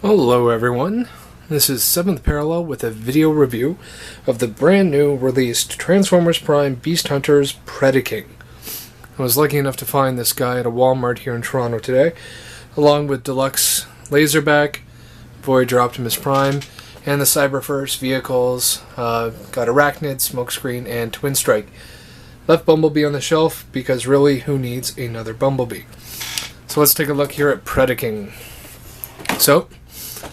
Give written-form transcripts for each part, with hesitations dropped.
Hello everyone, this is 7th Parallel with a video review of the brand new released Transformers Prime Beast Hunters Predaking. I was lucky enough to find this guy at a Walmart here in Toronto today, along with Deluxe Laserback, Voyager Optimus Prime, and the Cyberverse vehicles. Got Arachnid, Smokescreen, and Twin Strike. Left Bumblebee on the shelf because really, who needs another Bumblebee? So let's take a look here at Predaking. So,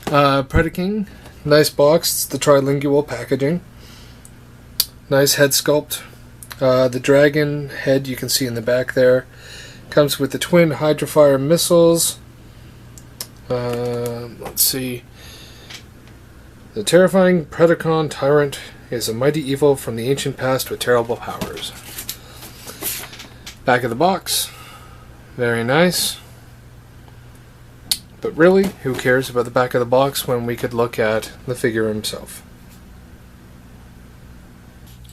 Predaking, nice box, it's the trilingual packaging. Nice head sculpt. The dragon head you can see in the back there. Comes with the twin Hydrofire missiles. Let's see. The terrifying Predacon Tyrant is a mighty evil from the ancient past with terrible powers. Back of the box. Very nice. But really, who cares about the back of the box when we could look at the figure himself?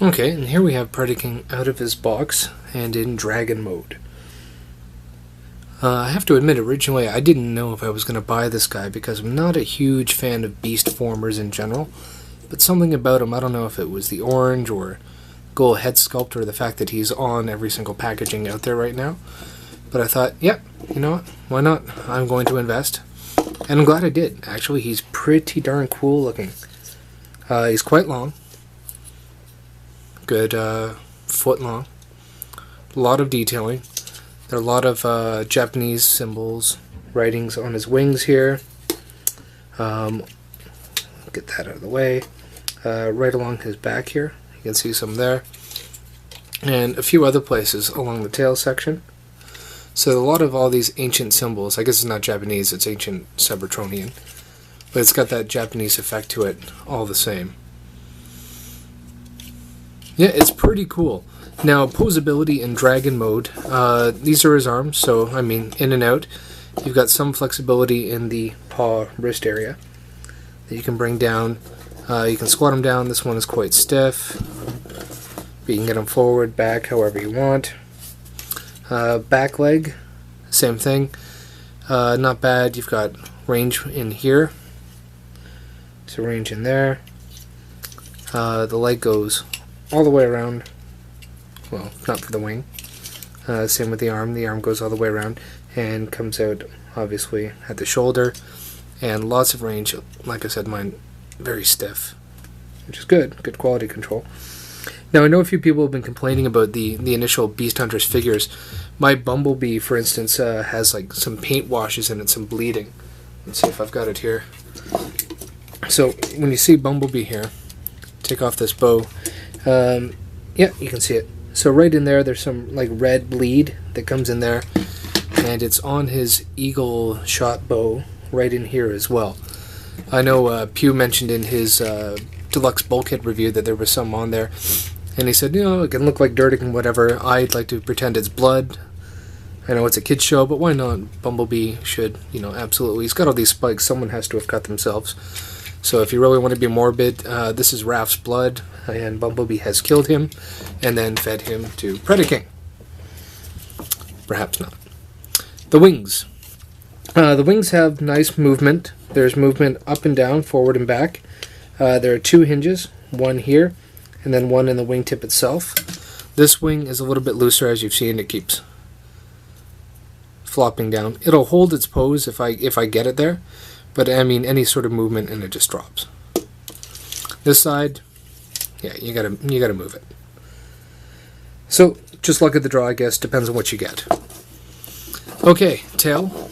Okay, and here we have Predaking out of his box and in dragon mode. I have to admit, originally I didn't know if I was going to buy this guy because I'm not a huge fan of beast formers in general, but something about him, I don't know if it was the orange or gold head sculpt or the fact that he's on every single packaging out there right now. But I thought, yep, you know what, why not? I'm going to invest. And I'm glad I did. Actually, he's pretty darn cool looking. He's quite long. Good foot long. A lot of detailing. There are a lot of Japanese symbols, writings on his wings here. Get that out of the way. Right along his back here. You can see some there. And a few other places along the tail section. So a lot of all these ancient symbols, I guess it's not Japanese, it's ancient Cybertronian, but it's got that Japanese effect to it all the same. Yeah, it's pretty cool. Now, posability in dragon mode, these are his arms, so I mean in and out. You've got some flexibility in the paw wrist area that you can bring down. You can squat him down, this one is quite stiff, but you can get him forward, back, however you want. Back leg, same thing. Not bad. You've got range in here. So range in there. The leg goes all the way around. Well, not for the wing. Same with the arm. The arm goes all the way around and comes out, obviously, at the shoulder. And lots of range. Like I said, mine very stiff, which is good. Good quality control. Now, I know a few people have been complaining about the initial Beast Hunters figures. My Bumblebee, for instance, has like some paint washes in it, some bleeding. Let's see if I've got it here. So, when you see Bumblebee here, take off this bow. Yeah, you can see it. So right in there, there's some like red bleed that comes in there. And it's on his eagle shot bow right in here as well. I know Pew mentioned in his deluxe bulkhead review that there was some on there. And he said, you know, it can look like dirt and whatever. I'd like to pretend it's blood. I know it's a kid's show, but why not? Bumblebee should, you know, absolutely. He's got all these spikes. Someone has to have cut themselves. So if you really want to be morbid, this is Raph's blood, and Bumblebee has killed him and then fed him to Predaking. Perhaps not. The wings. The wings have nice movement. There's movement up and down, forward and back. There are two hinges, one here, and then one in the wingtip itself. This wing is a little bit looser, as you've seen. It keeps flopping down. It'll hold its pose if I get it there, but I mean any sort of movement and it just drops. This side, yeah, you gotta move it. So just luck at the draw, I guess. Depends on what you get. Okay, tail.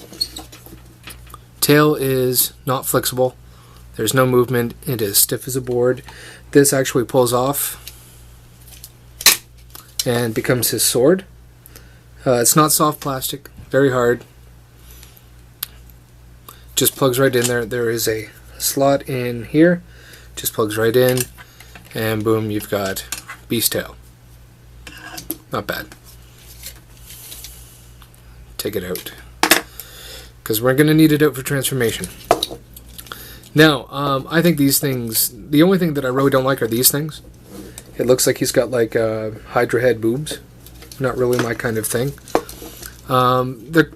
Tail is not flexible. There's no movement. It is stiff as a board. This actually pulls off and becomes his sword. It's not soft plastic. Very hard. Just plugs right in there. There is a slot in here. Just plugs right in. And boom, you've got Beast Tail. Not bad. Take it out, because we're going to need it out for transformation. Now, I think these things, the only thing that I really don't like are these things. It looks like he's got like Hydra head boobs. Not really my kind of thing. They're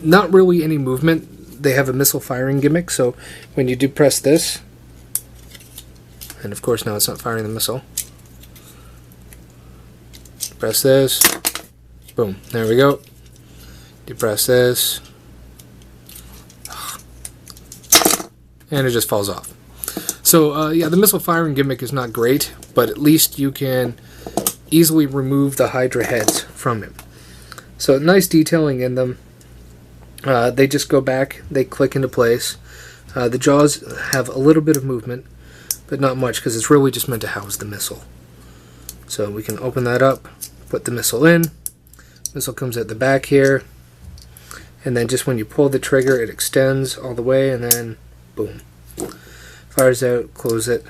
not really any movement. they have a missile firing gimmick, so when you do press this, and of course now it's not firing the missile, press this, boom, there we go. You press this, and it just falls off. So yeah, the missile firing gimmick is not great, but at least you can easily remove the Hydra heads from him. So nice detailing in them. They just go back, they click into place. The jaws have a little bit of movement, but not much, because it's really just meant to house the missile. So we can open that up, put the missile in. Missile comes at the back here, and then just when you pull the trigger, it extends all the way, and then boom, fires out. Close it.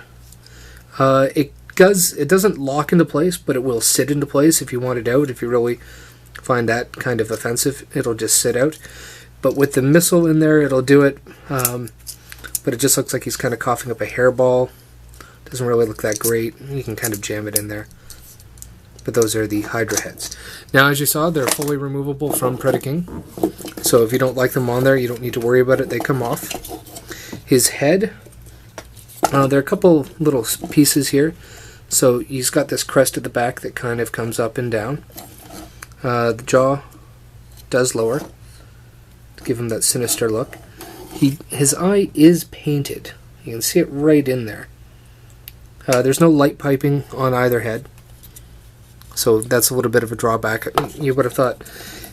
It doesn't lock into place, but it will sit into place if you want it out. If you really find that kind of offensive, it'll just sit out. But with the missile in there, it'll do it. But it just looks like he's kind of coughing up a hairball. Doesn't really look that great. You can kind of jam it in there. But those are the Hydra heads. Now, as you saw, they're fully removable from Predaking. So if you don't like them on there, you don't need to worry about it. They come off. His head, there are a couple little pieces here. So he's got this crest at the back that kind of comes up and down. The jaw does lower to give him that sinister look. His eye is painted. You can see it right in there. There's no light piping on either head. So that's a little bit of a drawback. You would have thought,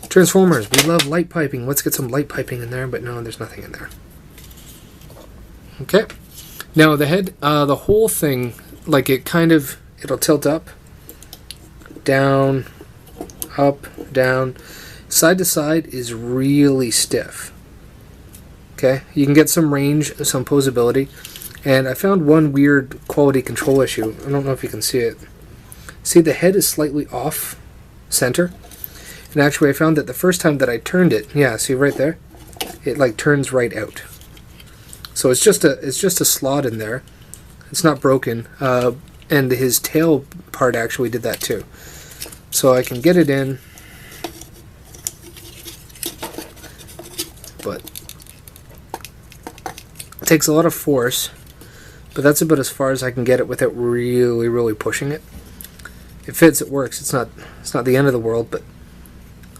Transformers, we love light piping. Let's get some light piping in there. But no, there's nothing in there. Okay. Now the head, the whole thing, like it'll tilt up, down, up, down. Side to side is really stiff. Okay. You can get some range, some posability. And I found one weird quality control issue. I don't know if you can see it. See, the head is slightly off center. And actually I found that the first time that I turned it, yeah, see right there? It like turns right out. So it's just a slot in there. It's not broken. And his tail part actually did that too. So I can get it in. But it takes a lot of force. But that's about as far as I can get it without really, really pushing it. It fits, it works. It's not the end of the world, but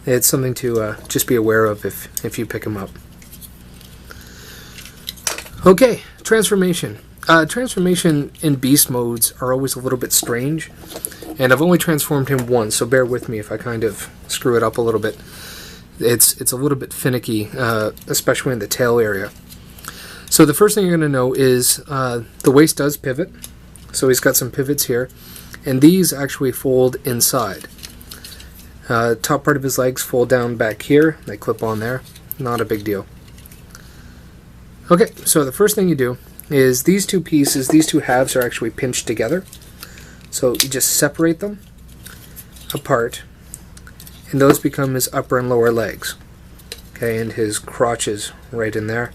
it's something to just be aware of if you pick them up. Okay, transformation. Transformation in beast modes are always a little bit strange, and I've only transformed him once, so bear with me if I kind of screw it up a little bit. It's a little bit finicky, especially in the tail area. So the first thing you're going to know is the waist does pivot, so he's got some pivots here. And these actually fold inside. Top part of his legs fold down back here. They clip on there. Not a big deal. Okay, so the first thing you do is these two pieces, these two halves are actually pinched together. So you just separate them apart. And those become his upper and lower legs. Okay, and his crotch is right in there.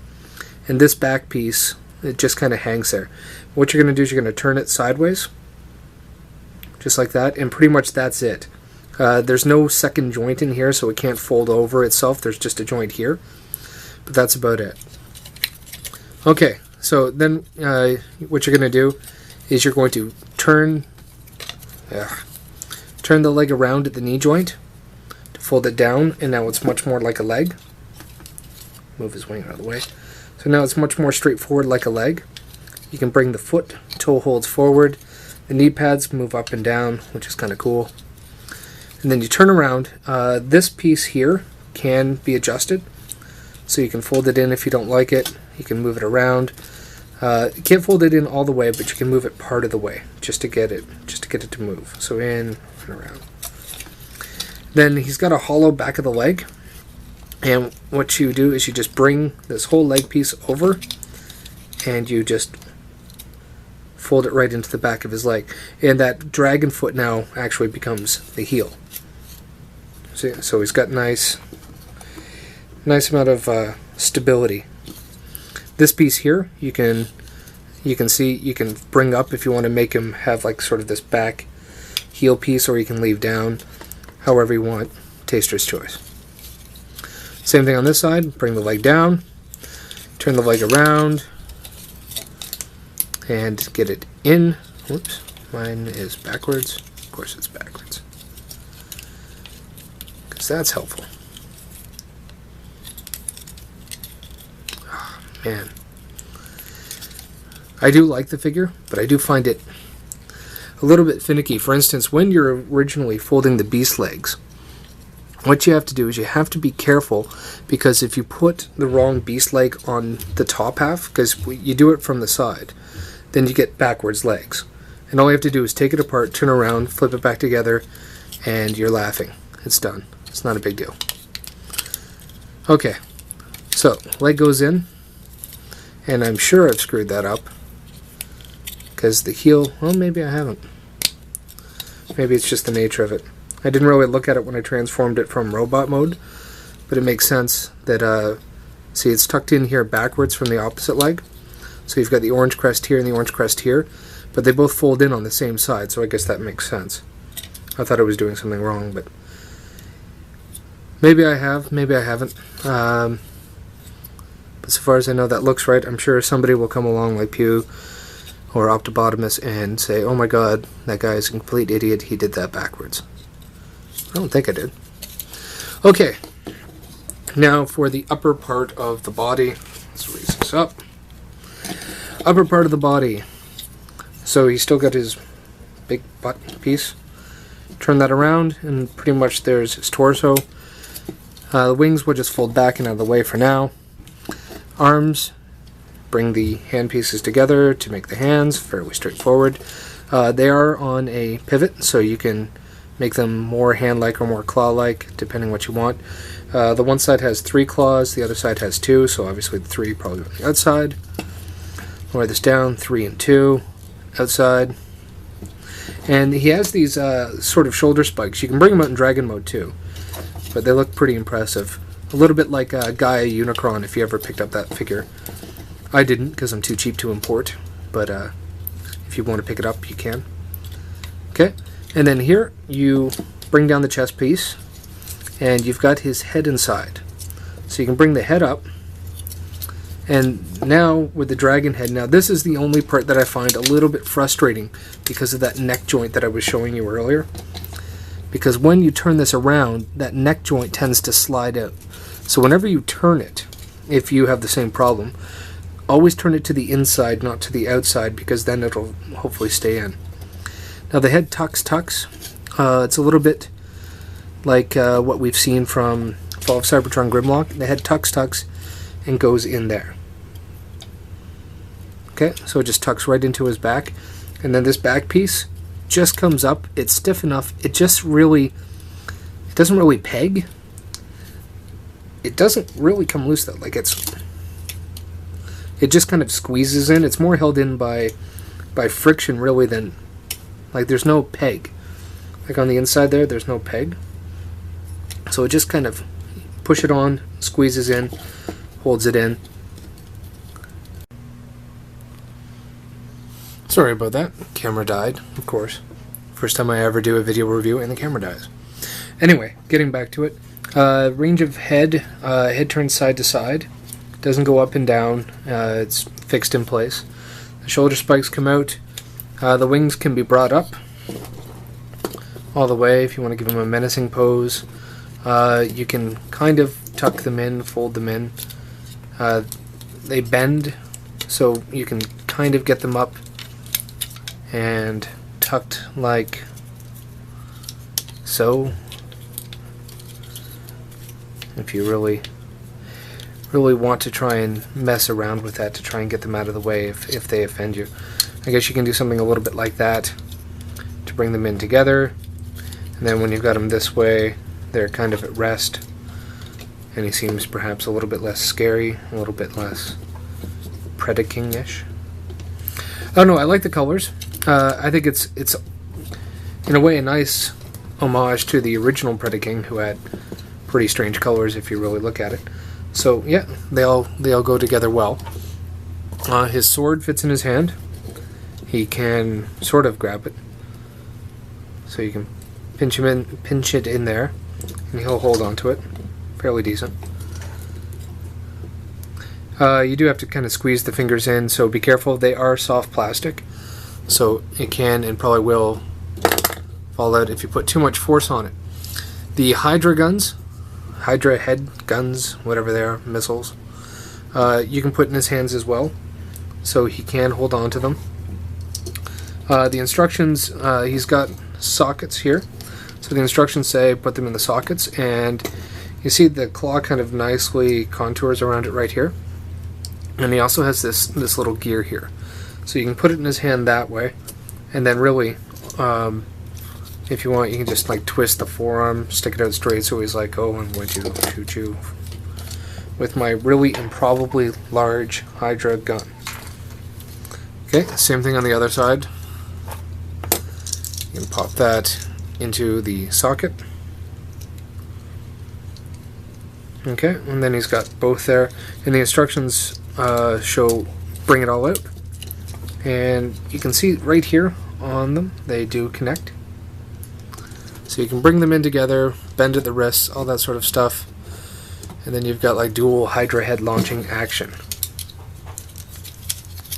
And this back piece, it just kind of hangs there. What you're going to do is you're going to turn it sideways. Just like that, and pretty much that's it. There's no second joint in here, so it can't fold over itself. There's just a joint here, but that's about it. Okay, so then what you're going to do is you're going to turn the leg around at the knee joint to fold it down, and now it's much more like a leg. Move his wing out of the way. So now it's much more straightforward like a leg. You can bring the foot, toe holds forward. The knee pads move up and down, which is kind of cool. And then you turn around. This piece here can be adjusted. So you can fold it in if you don't like it. You can move it around. You can't fold it in all the way, but you can move it part of the way just to get it to move. So in and around. Then he's got a hollow back of the leg. And what you do is you just bring this whole leg piece over and you just fold it right into the back of his leg, and that dragon foot now actually becomes the heel. See, so he's got nice amount of stability. This piece here, you can see you can bring up if you want to make him have like sort of this back heel piece, or you can leave down, however you want. Taster's choice. Same thing on this side. Bring the leg down. turn the leg around and get it in. Whoops, mine is backwards. Of course it's backwards, because that's helpful. Oh, man. I do like the figure, but I do find it a little bit finicky. For instance, when you're originally folding the beast legs, what you have to do is you have to be careful, because if you put the wrong beast leg on the top half, because you do it from the side, then you get backwards legs. And all you have to do is take it apart, turn around, flip it back together, and you're laughing. It's done. It's not a big deal. Okay, so leg goes in, and I'm sure I've screwed that up, because the heel, well, maybe I haven't. Maybe it's just the nature of it. I didn't really look at it when I transformed it from robot mode, but it makes sense that, see, it's tucked in here backwards from the opposite leg. So you've got the orange crest here and the orange crest here, but they both fold in on the same side, so I guess that makes sense. I thought I was doing something wrong, but maybe I have, maybe I haven't. But so far as I know, that looks right. I'm sure somebody will come along like Pew or Optobotomus and say, oh my god, that guy is a complete idiot, he did that backwards. I don't think I did. Okay, now for the upper part of the body. Let's raise this up. Upper part of the body. So he's still got his big butt piece. Turn that around, and pretty much there's his torso. The wings will just fold back and out of the way for now. Arms, bring the hand pieces together to make the hands. Fairly straightforward. They are on a pivot, so you can make them more hand-like or more claw-like, depending what you want. The one side has 3 claws, the other side has 2, so obviously the 3 probably on the outside. Lower this down, 3 and 2, outside. And he has these sort of shoulder spikes. You can bring them out in Dragon mode too, but they look pretty impressive. A little bit like Gaia Unicron, if you ever picked up that figure. I didn't, because I'm too cheap to import, but if you want to pick it up, you can. Okay. And then here, you bring down the chest piece, and you've got his head inside. So you can bring the head up, and now with the dragon head, now this is the only part that I find a little bit frustrating because of that neck joint that I was showing you earlier. Because when you turn this around, that neck joint tends to slide out. So whenever you turn it, if you have the same problem, always turn it to the inside, not to the outside, because then it'll hopefully stay in. Now the head tucks. It's a little bit like what we've seen from Fall of Cybertron Grimlock. The head tucks and goes in there. Okay, so it just tucks right into his back. And then this back piece just comes up. It's stiff enough. It doesn't really peg. It doesn't really come loose though. Like it just kind of squeezes in. It's more held in by friction really than, like, there's no peg. Like on the inside there's no peg. So it just kind of push it on, squeezes in, holds it in. Sorry about that. Camera died, of course. First time I ever do a video review and the camera dies. Anyway, getting back to it. Range of head. Head turns side to side. Doesn't go up and down. It's fixed in place. The shoulder spikes come out. The wings can be brought up all the way if you want to give them a menacing pose. You can kind of tuck them in, fold them in. They bend, so you can kind of get them up and tucked like so. If you really want to try and mess around with that to try and get them out of the way if they offend you. I guess you can do something a little bit like that to bring them in together, and then when you've got them this way, they're kind of at rest, and he seems perhaps a little bit less scary, a little bit less Predaking-ish. Oh no, I like the colors. I think it's in a way a nice homage to the original Predaking, who had pretty strange colors if you really look at it. So yeah, they all go together well. His sword fits in his hand. He can sort of grab it, so you can pinch it in there, and he'll hold on to it fairly decent. You do have to kind of squeeze the fingers in, so be careful. They are soft plastic, so it can and probably will fall out if you put too much force on it. The Hydra guns, Hydra head guns, whatever they are, missiles, you can put in his hands as well, so he can hold on to them. The instructions, he's got sockets here, so the instructions say put them in the sockets, and you see the claw kind of nicely contours around it right here, and he also has this little gear here, so you can put it in his hand that way, and then really, if you want, you can just like twist the forearm, stick it out straight, so he's like, oh, I'm going to shoot you with my really improbably large Hydra gun. Okay, same thing on the other side. You can pop that into the socket. Okay, and then he's got both there. And the instructions show bring it all out. And you can see right here on them, they do connect. So you can bring them in together, bend at the wrists, all that sort of stuff. And then you've got like dual Hydra head launching action.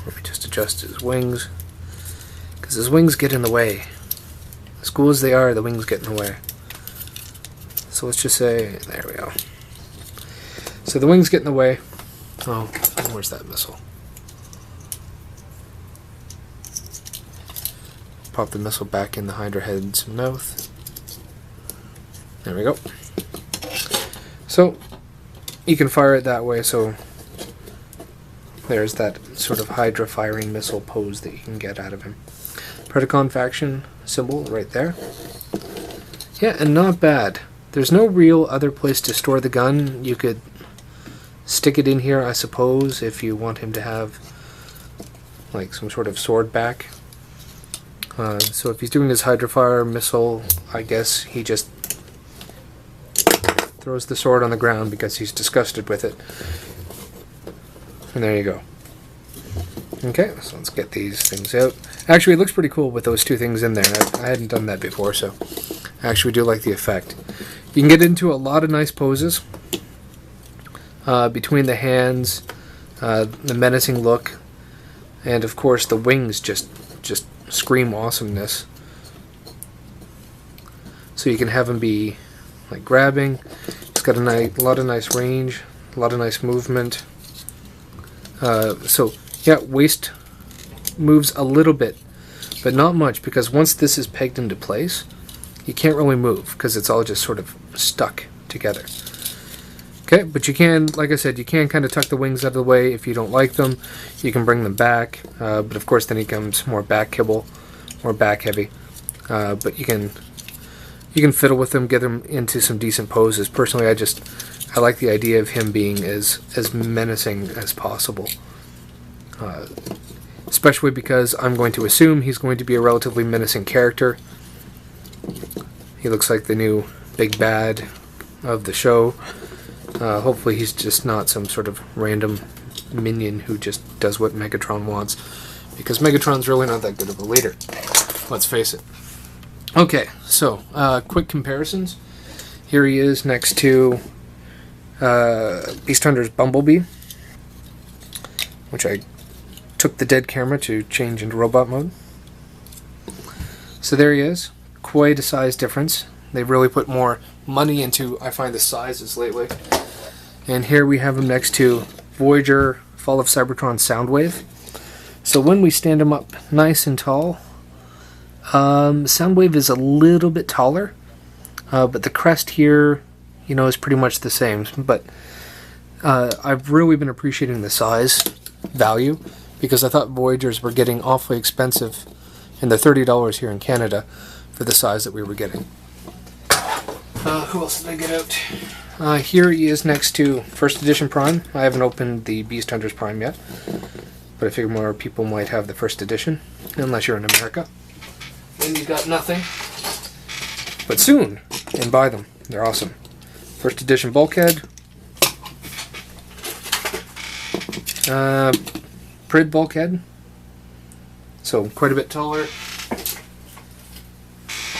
Let me just adjust his wings, because his wings get in the way. As cool as they are, the wings get in the way. So let's just say, there we go. So the wings get in the way. Oh, where's that missile? Pop the missile back in the Hydra head's mouth. There we go. So you can fire it that way, so there's that sort of Hydra firing missile pose that you can get out of him. Predacon faction symbol right there. Yeah, and not bad. There's no real other place to store the gun. You could stick it in here, I suppose, if you want him to have like some sort of sword back. So if he's doing his Hydra fire missile, I guess he just throws the sword on the ground because he's disgusted with it. And there you go. Okay, so let's get these things out. Actually, it looks pretty cool with those two things in there. I hadn't done that before, so I actually do like the effect. You can get into a lot of nice poses. Between the hands, the menacing look, and of course the wings just scream awesomeness. So you can have him be like grabbing. It's got a lot of nice range, a lot of nice movement. So yeah, waist moves a little bit, but not much, because once this is pegged into place, you can't really move because it's all just sort of stuck together. Okay, but you can, like I said, you can kind of tuck the wings out of the way if you don't like them. You can bring them back, but of course then he becomes more back kibble, more back heavy. But you can fiddle with them, get them into some decent poses. Personally, I like the idea of him being as menacing as possible. Especially because I'm going to assume he's going to be a relatively menacing character. He looks like the new big bad of the show. Hopefully he's just not some sort of random minion who just does what Megatron wants, because Megatron's really not that good of a leader. Let's face it. Okay, so quick comparisons. Here he is next to Beast Hunter's Bumblebee, which I took the dead camera to change into robot mode. So there he is. Quite a size difference. They've really put more money into, I find, the sizes lately. And here we have him next to Voyager Fall of Cybertron Soundwave. So when we stand him up nice and tall, Soundwave is a little bit taller, but the crest here, is pretty much the same. But I've really been appreciating the size value, because I thought Voyagers were getting awfully expensive, and they're $30 here in Canada for the size that we were getting. Who else did I get out? Here he is next to First Edition Prime. I haven't opened the Beast Hunters Prime yet, but I figure more people might have the First Edition, unless you're in America. Then you've got nothing. But soon, and buy them. They're awesome. First Edition Bulkhead. Prid Bulkhead. So quite a bit taller.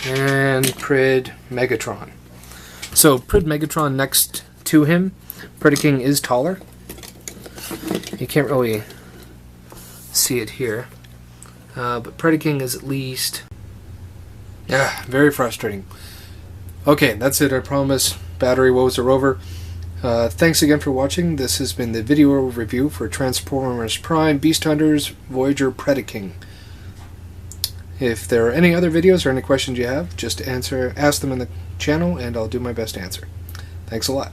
And Prid Megatron. So Prid Megatron next to him. Predaking is taller. You can't really see it here. But Predaking is at least... very frustrating. Okay, that's it, I promise. Battery woes are over. Thanks again for watching. This has been the video review for Transformers Prime Beast Hunters Voyager Predaking. If there are any other videos or any questions you have, just ask them in the channel and I'll do my best to answer. Thanks a lot.